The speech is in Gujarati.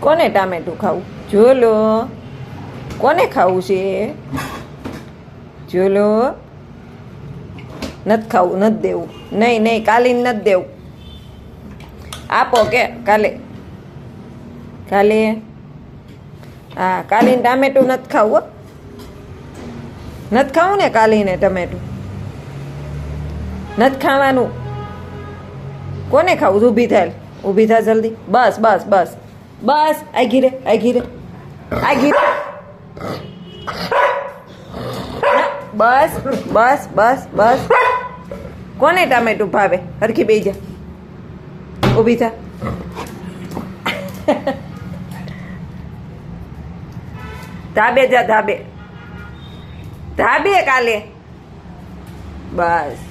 કોને ટામેટું ખાવું? જોલો કોને ખાવું છે? જોલો નથી ખાવું, નથી દેવું. નહીં નહીં, કાલીને નથી દેવું. આપો કે કાલે કાલે હા, કાલીને ટામેટું નથી ખાવું. નથી ખાવું ને કાલીને ટમેટું? નથી ખાવાનું. કોને ખાવું? ઊભી થાય, ઊભી થા જલ્દી. બસ બસ બસ બસ, આગી રે આગી રે આગી રે. બસ બસ બસ બસ. કોને ટામેટું ભાવે? હરખી બેસી જા, ઊભી થા. ધાબે જા, ધાબે ધાબે કાલે. બસ.